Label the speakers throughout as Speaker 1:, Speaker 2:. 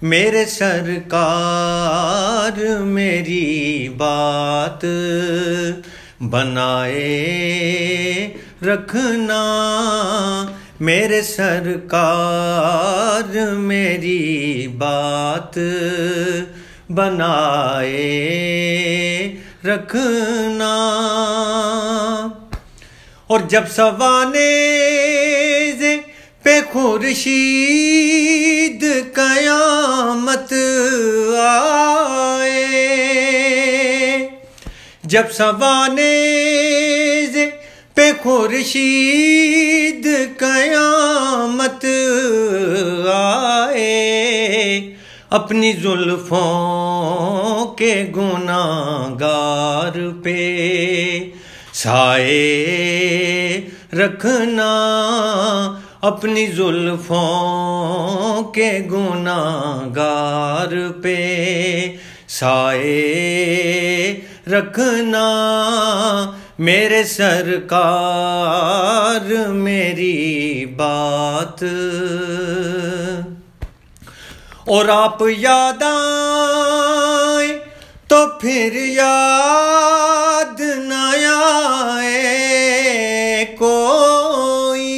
Speaker 1: मेरे सरकार मेरी बात बनाए रखना। मेरे सरकार मेरी बात बनाए रखना। और जब सवाने पे खुर्शीद कयामत आए, जब सवाने पे खुर्शीद कयामत आए, अपनी जुल्फों के गुनाहगार पे साए रखना। अपनी जुल्फों के गुनाहगार पे साए रखना। मेरे सरकार मेरी बात। और आप याद आए तो फिर याद न आए कोई।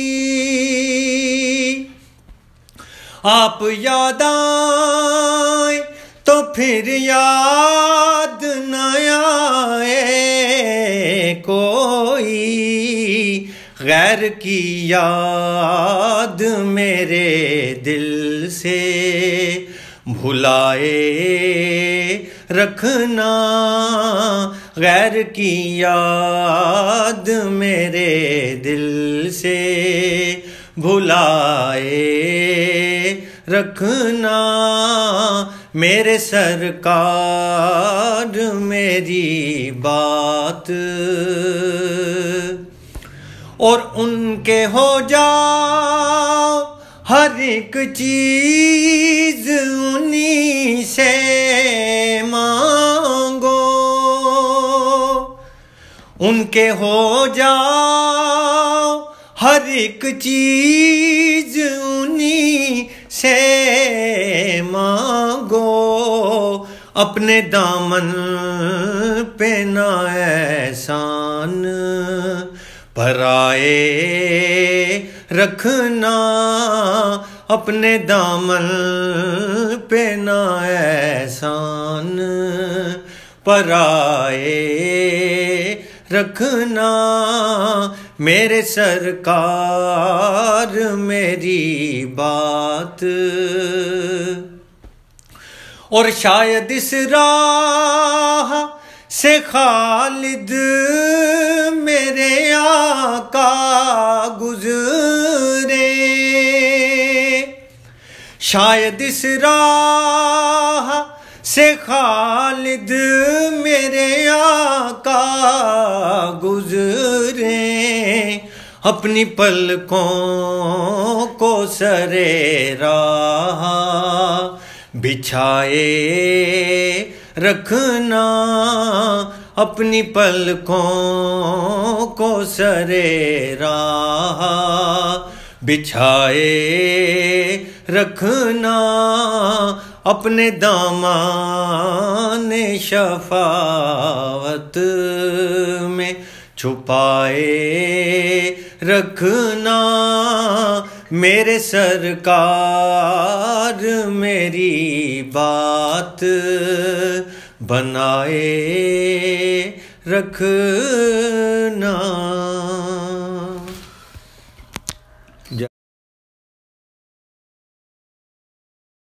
Speaker 1: आप याद आए तो फिर याद न आए कोई। गैर की याद मेरे दिल से भुलाए रखना। गैर की याद मेरे दिल से भुलाए रखना। मेरे सरकार मेरी बात। और उनके हो जाओ हर एक चीज उन्हीं से मांगो। उनके हो जाओ हर एक चीज उन्हीं से मांगो। अपने दामन पे ना एहसान पराए रखना। अपने दामन पे ना एहसान पराए रखना। मेरे सरकार मेरी बात। और शायद इस राह से खालिद मेरे आका गुजरे। शायद इस राह से खालिद मेरे आका गुजरे। अपनी पलकों को सरे राह बिछाए रखना। अपनी पलकों को सरे राह बिछाए रखना। अपने दामन शफावत में छुपाए रखना। मेरे सरकार मेरी बात बनाए रखना।